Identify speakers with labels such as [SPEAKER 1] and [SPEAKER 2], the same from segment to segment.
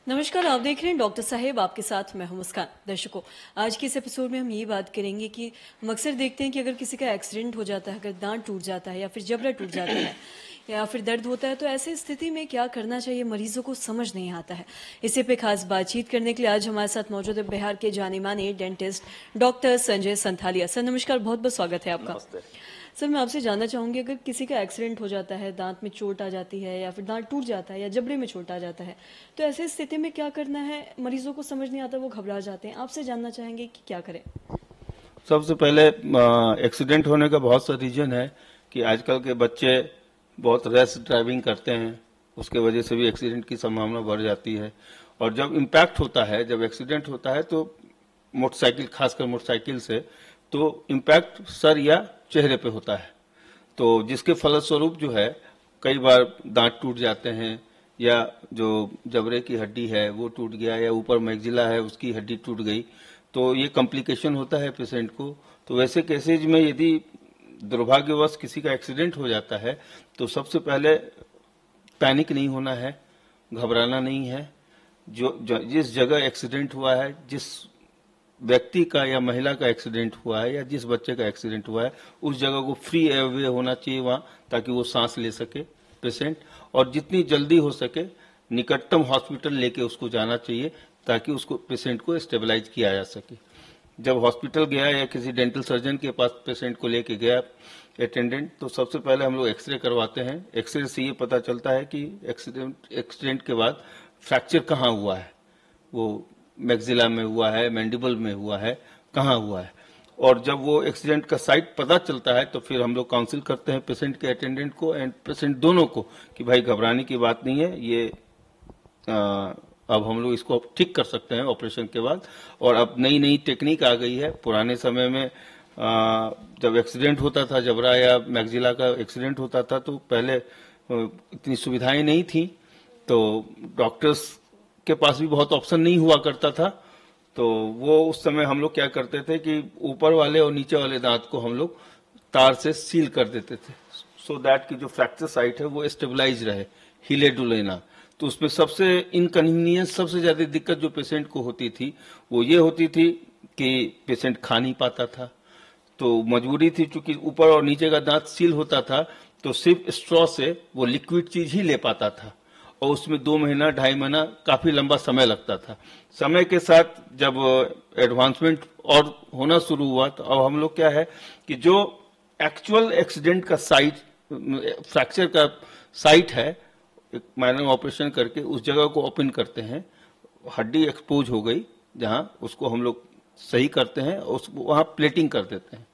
[SPEAKER 1] नमस्कार, आप देख रहे हैं डॉक्टर साहेब, आपके साथ मैं हूं मुस्कान। दर्शकों, आज के इस एपिसोड में हम ये बात करेंगे कि हम अक्सर देखते हैं कि अगर किसी का एक्सीडेंट हो जाता है, अगर दांत टूट जाता है या फिर जबड़ा टूट जाता है या फिर दर्द होता है, तो ऐसी स्थिति में क्या करना चाहिए, मरीजों को समझ नहीं आता है। इसी पे खास बातचीत करने के लिए आज हमारे साथ मौजूद है बिहार के जाने माने dentist doctor Sanjay Santhalia. Sir नमस्कार, बहुत बहुत स्वागत है आपका। सर मैं आपसे जानना चाहूंगी, अगर किसी का एक्सीडेंट हो जाता है, दांत में चोट आ जाती है या फिर दांत टूट जाता है या जबड़े में चोट आ जाता है, तो ऐसे स्थिति में क्या करना है, मरीजों को समझ नहीं आता, वो घबरा जाते हैं। आपसे जानना चाहेंगे कि क्या करें।
[SPEAKER 2] सबसे पहले एक्सीडेंट होने का बहुत सा रीजन है कि आजकल के बच्चे बहुत रैश ड्राइविंग करते हैं, उसके वजह से भी एक्सीडेंट की संभावना बढ़ जाती है। और जब इम्पैक्ट होता है, जब एक्सीडेंट होता है तो मोटरसाइकिल, खासकर मोटरसाइकिल से, तो इम्पैक्ट सर या चेहरे पे होता है, तो जिसके फलस्वरूप जो है कई बार दांत टूट जाते हैं, या जो जबड़े की हड्डी है वो टूट गया, या ऊपर मैक्सिला है उसकी हड्डी टूट गई, तो ये कॉम्प्लिकेशन होता है पेशेंट को। तो वैसे केसेज में यदि दुर्भाग्यवश किसी का एक्सीडेंट हो जाता है तो सबसे पहले पैनिक नहीं होना है, घबराना नहीं है। जिस जगह एक्सीडेंट हुआ है, जिस व्यक्ति का या महिला का एक्सीडेंट हुआ है या जिस बच्चे का एक्सीडेंट हुआ है, उस जगह को फ्री एयरवे होना चाहिए वहां, ताकि वो सांस ले सके पेशेंट, और जितनी जल्दी हो सके निकटतम हॉस्पिटल लेके उसको जाना चाहिए, ताकि उसको पेशेंट को स्टेबलाइज किया जा सके। जब हॉस्पिटल गया या किसी डेंटल सर्जन के पास पेशेंट को लेके गया अटेंडेंट, तो सबसे पहले हम लोग एक्सरे करवाते हैं। एक्सरे से ये पता चलता है कि एक्सीडेंट के बाद फ्रैक्चर कहाँ हुआ है, वो मैक्सिला में हुआ है, मैंडिबल में हुआ है, कहाँ हुआ है। और जब वो एक्सीडेंट का साइट पता चलता है तो फिर हम लोग काउंसिल करते हैं पेशेंट के अटेंडेंट को एंड पेशेंट दोनों को कि भाई घबराने की बात नहीं है, ये अब हम लोग इसको ठीक कर सकते हैं ऑपरेशन के बाद। और अब नई नई टेक्निक आ गई है। पुराने समय में जब एक्सीडेंट होता था, जबड़ा या मैक्सिला का एक्सीडेंट होता था, तो पहले इतनी सुविधाएं नहीं थी, तो डॉक्टर्स के पास भी बहुत ऑप्शन नहीं हुआ करता था। तो वो उस समय हम लोग क्या करते थे कि ऊपर वाले और नीचे वाले दांत को हम लोग तार से सील कर देते थे, सो दैट कि जो फ्रैक्चर साइट है वो स्टेबलाइज रहे, हिले डुले ना। तो उसमें सबसे इनकन्वीनियंस, सबसे ज्यादा दिक्कत जो पेशेंट को होती थी वो ये होती थी कि पेशेंट खा नहीं पाता था। तो मजबूरी थी, चूंकि ऊपर और नीचे का दांत सील होता था, तो सिर्फ स्ट्रॉ से वो लिक्विड चीज ही ले पाता था, और उसमें 2 महीना 2.5 महीना काफी लंबा समय लगता था। समय के साथ जब एडवांसमेंट और होना शुरू हुआ, तो अब हम लोग क्या है कि जो एक्चुअल एक्सीडेंट का साइट, फ्रैक्चर का साइट है, एक माइनर ऑपरेशन करके उस जगह को ओपन करते हैं। हड्डी एक्सपोज हो गई जहां, उसको हम लोग सही करते हैं, उसको वहां प्लेटिंग कर देते हैं।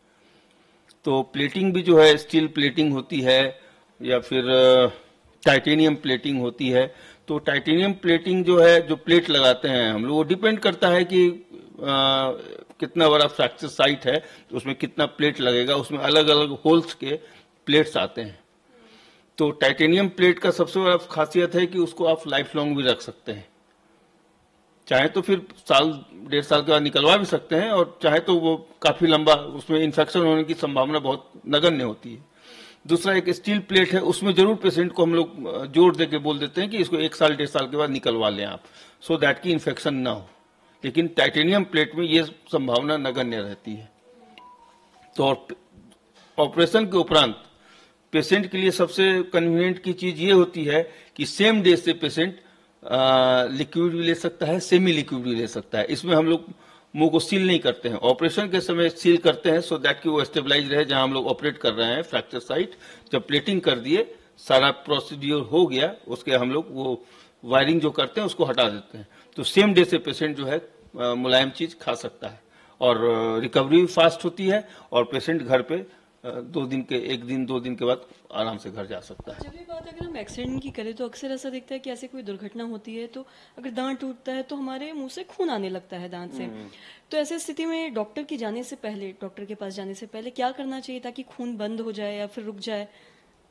[SPEAKER 2] तो प्लेटिंग भी जो है, स्टील प्लेटिंग होती है या फिर टाइटेनियम प्लेटिंग होती है। तो टाइटेनियम प्लेटिंग जो है, जो प्लेट लगाते हैं हम लोग, वो डिपेंड करता है कि कितना बड़ा फ्रैक्चर साइट है, तो उसमें कितना प्लेट लगेगा। उसमें अलग अलग होल्स के प्लेट्स आते हैं। तो टाइटेनियम प्लेट का सबसे बड़ा खासियत है कि उसको आप लाइफ लॉन्ग भी रख सकते हैं, चाहे तो फिर साल 1.5 साल के बाद निकलवा भी सकते हैं, और चाहे तो वो काफी लंबा, उसमें इन्फेक्शन होने की संभावना बहुत नगण्य होती है। दूसरा एक स्टील प्लेट है, उसमें जरूर पेशेंट को हम लोग जोर देके बोल देते हैं कि इसको 1 साल 1.5 साल के बाद निकलवा लें आप, सो दैट की इन्फेक्शन ना हो। लेकिन टाइटेनियम प्लेट में ये संभावना नगण्य रहती है। तो ऑपरेशन के उपरांत पेशेंट के लिए सबसे कन्वीनियंट की चीज ये होती है कि सेम डे से पेशेंट लिक्विड भी ले सकता है, सेमी लिक्विड भी ले सकता है। इसमें हम लोग मुंह को सील नहीं करते हैं, ऑपरेशन के समय सील करते हैं, सो दैट कि वो स्टेबलाइज रहे जहां हम लोग ऑपरेट कर रहे हैं फ्रैक्चर साइट। जब प्लेटिंग कर दिए, सारा प्रोसीड्यूर हो गया, उसके हम लोग वो वायरिंग जो करते हैं उसको हटा देते हैं। तो सेम डे से पेशेंट जो है मुलायम चीज खा सकता है, और रिकवरी भी फास्ट होती है, और पेशेंट घर पे 2 दिन के, 1 दिन 2 दिन के बाद आराम से घर जा सकता है।
[SPEAKER 1] जब ये बात अगर हम एक्सीडेंट की करें, तो अक्सर ऐसा दिखता है कि ऐसे कोई दुर्घटना होती है तो अगर दांत टूटता है तो हमारे मुंह से खून आने लगता है दांत से। तो ऐसी स्थिति में डॉक्टर की जाने से पहले, डॉक्टर के पास जाने से पहले क्या करना चाहिए ताकि खून बंद हो जाए या फिर रुक जाए,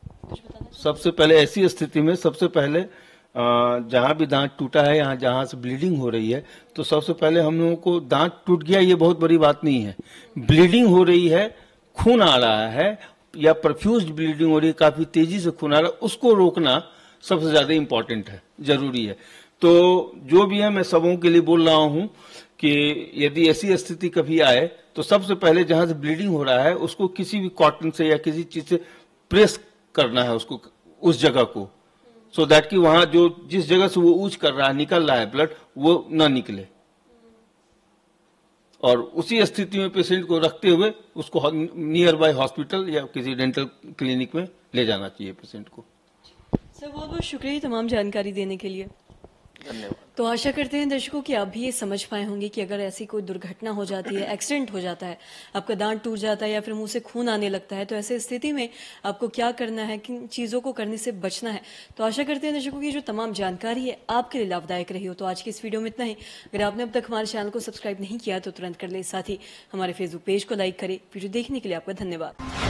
[SPEAKER 1] कुछ बताना चाहिए?
[SPEAKER 2] सबसे पहले ऐसी स्थिति में सबसे पहले जहां भी दांत टूटा है, यहाँ जहां से ब्लीडिंग हो रही है, तो सबसे पहले हम लोगों को, दांत टूट गया ये बहुत बड़ी बात नहीं है, ब्लीडिंग हो रही है, खून आ रहा है या परफ्यूज्ड ब्लीडिंग हो रही है, काफी तेजी से खून आ रहा है, उसको रोकना सबसे ज्यादा इंपॉर्टेंट है, जरूरी है। तो जो भी है मैं सबों के लिए बोल रहा हूं कि यदि ऐसी स्थिति कभी आए तो सबसे पहले जहां से ब्लीडिंग हो रहा है उसको किसी भी कॉटन से या किसी चीज से प्रेस करना है उसको, उस जगह को, सो दैट कि वहां जो जिस जगह से वो ऊज कर रहा है, निकल रहा है ब्लड, वो ना निकले। और उसी स्थिति में पेशेंट को रखते हुए उसको नियर बाय हॉस्पिटल या किसी डेंटल क्लिनिक में ले जाना चाहिए पेशेंट को।
[SPEAKER 1] सर बहुत बहुत शुक्रिया तमाम जानकारी देने के लिए।
[SPEAKER 2] धन्यवाद।
[SPEAKER 1] तो आशा करते हैं दर्शकों कि आप भी ये समझ पाए होंगे कि अगर ऐसी कोई दुर्घटना हो जाती है, एक्सीडेंट हो जाता है, आपका दांत टूट जाता है या फिर मुंह से खून आने लगता है, तो ऐसे स्थिति में आपको क्या करना है, किन चीज़ों को करने से बचना है। तो आशा करते हैं दर्शकों की जो तमाम जानकारी है आपके लिए लाभदायक रही हो। तो आज की इस वीडियो में इतना ही। अगर आपने अब तक हमारे चैनल को सब्सक्राइब नहीं किया तो तुरंत कर ले, साथ ही हमारे फेसबुक पेज को लाइक करें। वीडियो देखने के लिए आपका धन्यवाद।